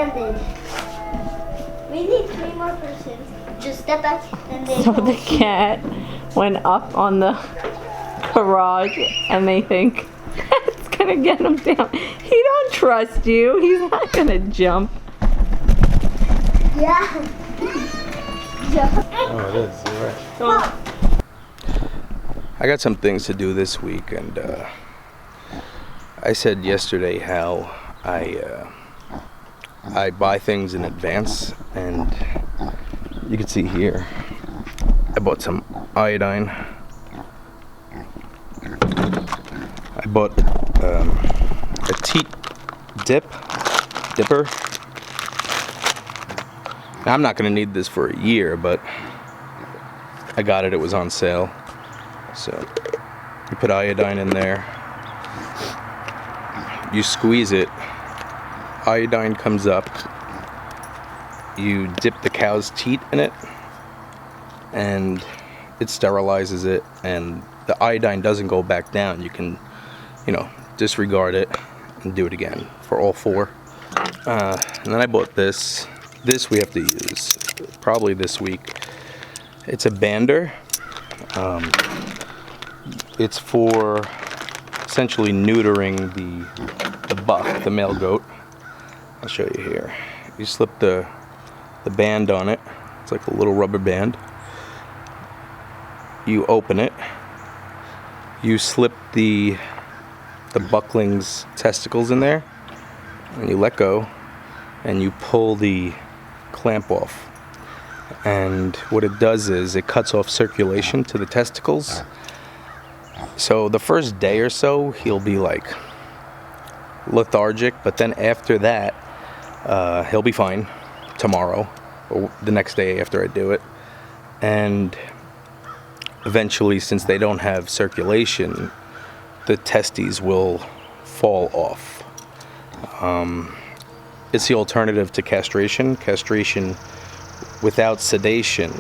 banded. We need 3 more persons. Just step back and then So the cat went up on the garage and they think it's gonna get him down. He don't trust you. He's not gonna jump. Yeah. Oh, it is. You're right. So, I got some things to do this week, and I said yesterday how I buy things in advance, and you can see here I bought some iodine. I bought a teat dipper. Now, I'm not going to need this for a year, but I got it. It was on sale. So you put iodine in there. You squeeze it. Iodine comes up. You dip the cow's teat in it, and it sterilizes it. And the iodine doesn't go back down. You can, disregard it and do it again for all 4. And then I bought this. This we have to use probably this week. It's a bander. It's for essentially neutering the buck, the male goat. I'll show you here. You slip the band on it. It's like a little rubber band. You open it. You slip the buckling's testicles in there, and you let go, and you pull the clamp off. And what it does is it cuts off circulation to the testicles. So the first day or so he'll be like lethargic, but then after that he'll be fine tomorrow or the next day after I do it. And eventually, since they don't have circulation, the testes will fall off. It's the alternative to castration. Castration without sedation,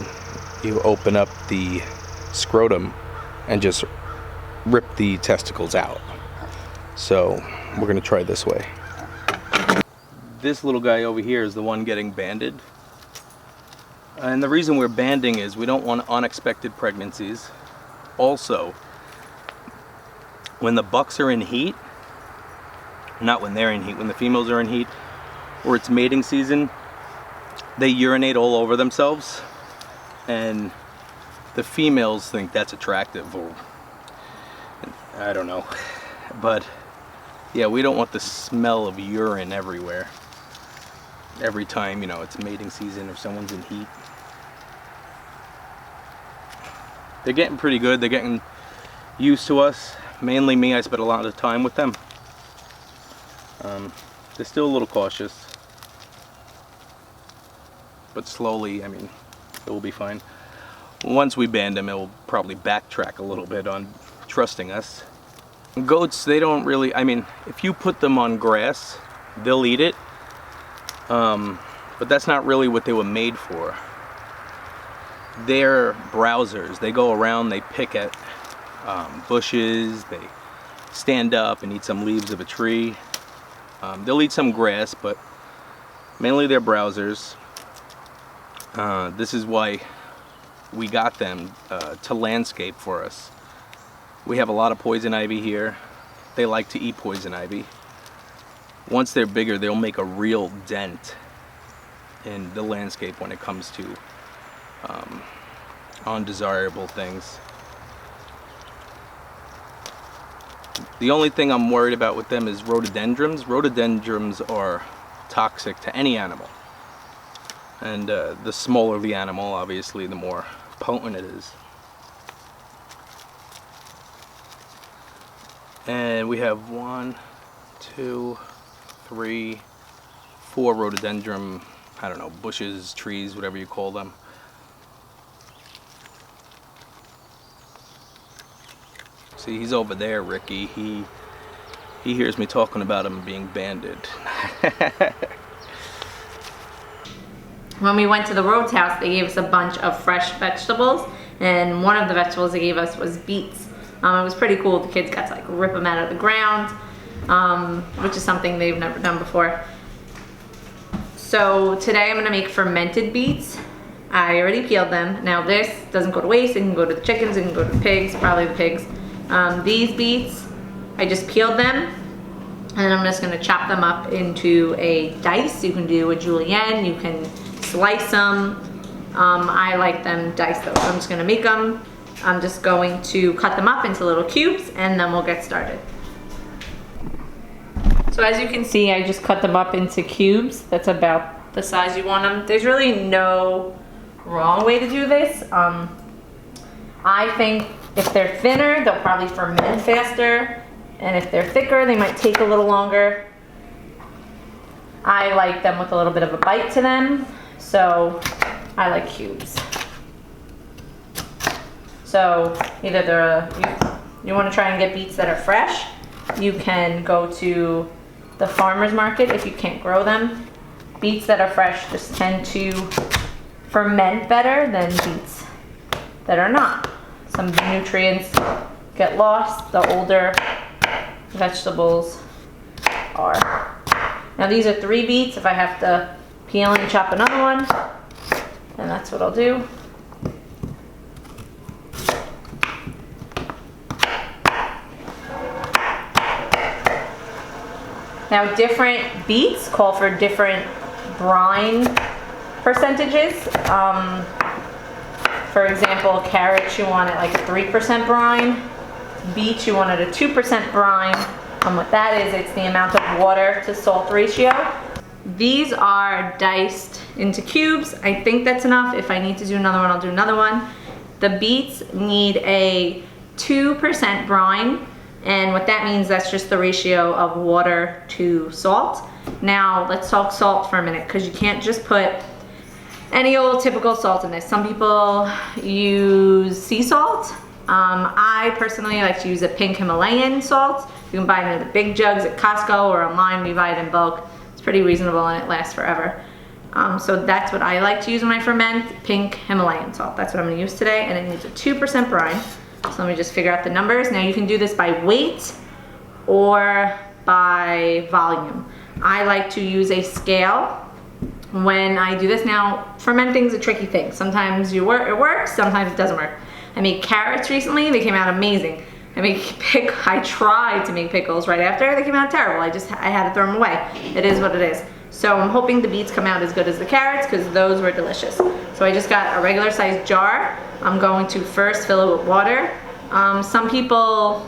you open up the scrotum and just rip the testicles out. So we're gonna try this way. This little guy over here is the one getting banded. And the reason we're banding is we don't want unexpected pregnancies. Also, when the bucks are in heat, not when they're in heat, when the females are in heat, or it's mating season, they urinate all over themselves, and the females think that's attractive, or I don't know. But yeah, we don't want the smell of urine everywhere every time, it's mating season or someone's in heat. They're getting pretty good. They're getting used to us. Mainly me. I spent a lot of time with them. They're still a little cautious, but slowly, it will be fine. Once we band them, it will probably backtrack a little bit on trusting us. Goats, they don't really, if you put them on grass, they'll eat it, but that's not really what they were made for. They're browsers. They go around, they pick at bushes, they stand up and eat some leaves of a tree. They'll eat some grass, but mainly they're browsers. This is why we got them to landscape for us. We have a lot of poison ivy here. They like to eat poison ivy. Once they're bigger, they'll make a real dent in the landscape when it comes to undesirable things. The only thing I'm worried about with them is rhododendrons. Rhododendrons are toxic to any animal. And the smaller the animal, obviously, the more potent it is. And we have 1, 2, 3, 4 rhododendron, bushes, trees, whatever you call them. See, he's over there, Ricky. He hears me talking about him being banded. when we went to the Roadhouse, they gave us a bunch of fresh vegetables, and one of the vegetables they gave us was beets. It was pretty cool. The kids got to rip them out of the ground, which is something they've never done before. So today I'm gonna make fermented beets. I already peeled them. Now this doesn't go to waste. It can go to the chickens, it can go to the pigs, probably the pigs. These beets, I just peeled them, and I'm just gonna chop them up into a dice. You can do a julienne, you can slice them. I like them diced though, so I'm just gonna make them. I'm just going to cut them up into little cubes, and then we'll get started. So as you can see, I just cut them up into cubes. That's about the size you want them. There's really no wrong way to do this. I think if they're thinner, they'll probably ferment faster. And if they're thicker, they might take a little longer. I like them with a little bit of a bite to them, so I like cubes. So either you want to try and get beets that are fresh, you can go to the farmer's market if you can't grow them. Beets that are fresh just tend to ferment better than beets that are not. Some nutrients get lost the older vegetables are. Now these are 3 beets. If I have to peel and chop another one, then that's what I'll do. Now different beets call for different brine percentages. For example, carrots you want it like a 3% brine. Beets you want it a 2% brine. What that is, it's the amount of water to salt ratio. These are diced into cubes. I think that's enough. If I need to do another one, I'll do another one. The beets need a 2% brine. And what that means, that's just the ratio of water to salt. Now let's talk salt for a minute, because you can't just put any old typical salt in this. Some people use sea salt. I personally like to use a pink Himalayan salt. You can buy it in the big jugs at Costco or online. We buy it in bulk. It's pretty reasonable and it lasts forever. So that's what I like to use when I ferment, pink Himalayan salt. That's what I'm gonna use today, and it needs a 2% brine. So let me just figure out the numbers. Now you can do this by weight or by volume. I like to use a scale when I do this. Now, fermenting is a tricky thing. Sometimes it works, sometimes it doesn't work. I made carrots recently, they came out amazing. I tried to make pickles right after, they came out terrible. I had to throw them away. It is what it is. So I'm hoping the beets come out as good as the carrots, because those were delicious. So I just got a regular sized jar. I'm going to first fill it with water. Some people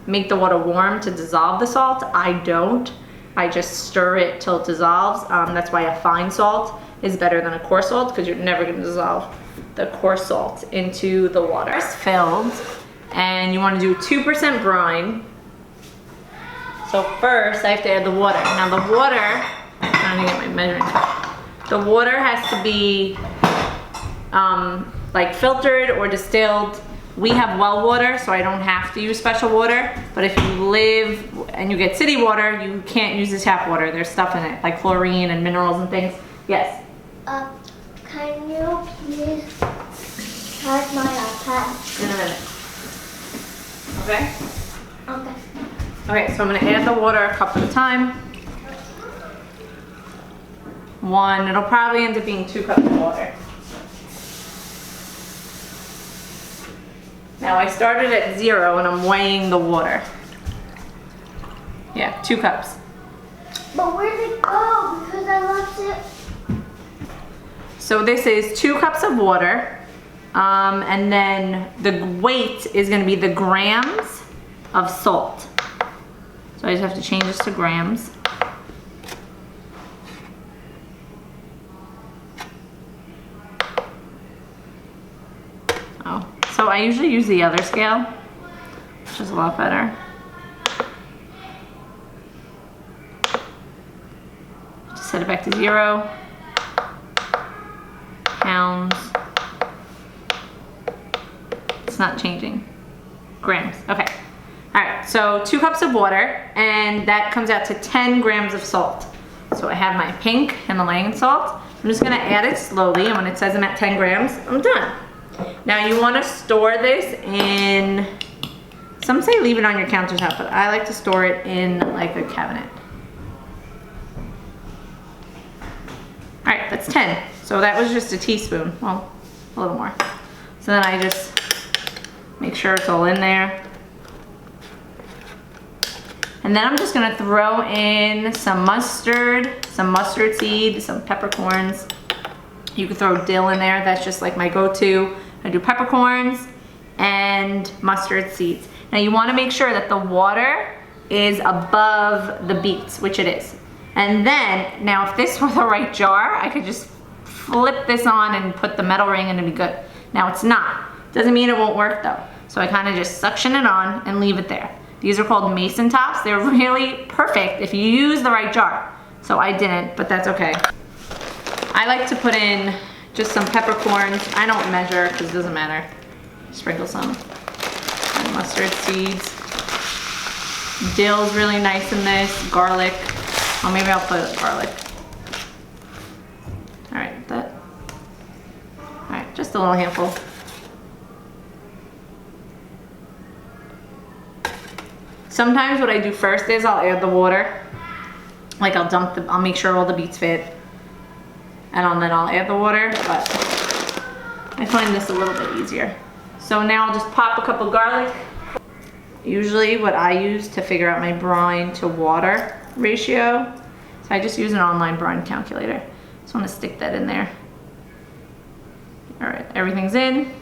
make the water warm to dissolve the salt. I don't. I just stir it till it dissolves. That's why a fine salt is better than a coarse salt, because you're never going to dissolve the coarse salt into the water. It's filled, and you want to do 2% brine. So first I have to add the water. Now the water, I'm trying to get my measuring cup. The water has to be like filtered or distilled. We have well water, so I don't have to use special water. But if you live and you get city water, you can't use the tap water. There's stuff in it, like chlorine and minerals and things. Yes? Can you please charge my iPad? In a minute. Okay? Okay. Okay, so I'm gonna add the water a cup at a time. 1, it'll probably end up being 2 cups of water. Now I started at 0 and I'm weighing the water. Yeah, 2 cups. But where did it go? Because I left it. So this is 2 cups of water. And then the weight is gonna be the grams of salt. So I just have to change this to grams. Oh, so I usually use the other scale, which is a lot better. Just set it back to 0. Pounds. It's not changing. Grams, okay. All right, so 2 cups of water, and that comes out to 10 grams of salt. So I have my pink Himalayan salt. I'm just gonna add it slowly, and when it says I'm at 10 grams, I'm done. Now you wanna store this in, some say leave it on your countertop, but I like to store it in like a cabinet. that's 10. So that was just a teaspoon, well, a little more. So then I just make sure it's all in there. And then I'm just gonna throw in some mustard seed, some peppercorns. You could throw dill in there, that's just like my go-to. I do peppercorns and mustard seeds. Now you wanna make sure that the water is above the beets, which it is. And then, now if this were the right jar, I could just flip this on and put the metal ring and it'd be good. Now it's not. Doesn't mean it won't work though. So I kind of just suction it on and leave it there. These are called mason tops. They're really perfect if you use the right jar. So I didn't, but that's okay. I like to put in just some peppercorns. I don't measure because it doesn't matter. Sprinkle some. And mustard seeds. Dill's really nice in this. Garlic. Oh, maybe I'll put garlic. All right, that. All right, just a little handful. Sometimes what I do first is I'll add the water. Like I'll make sure all the beets fit. And then I'll add the water, but I find this a little bit easier. So now I'll just pop a couple garlic. Usually what I use to figure out my brine to water ratio, so I just use an online brine calculator. Just want to stick that in there. All right, everything's in.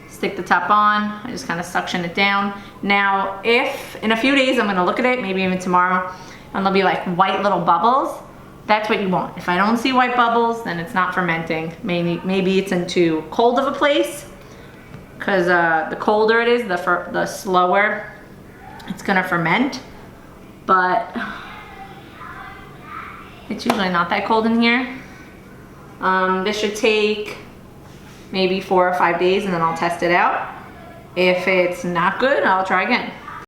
Stick the top on. I just kind of suction it down. Now, if in a few days I'm gonna look at it, maybe even tomorrow, and there'll be like white little bubbles, that's what you want. If I don't see white bubbles, then it's not fermenting. Maybe it's in too cold of a place, because the colder it is, the slower it's gonna ferment. But it's usually not that cold in here. This should take maybe 4 or 5 days and then I'll test it out. If it's not good, I'll try again.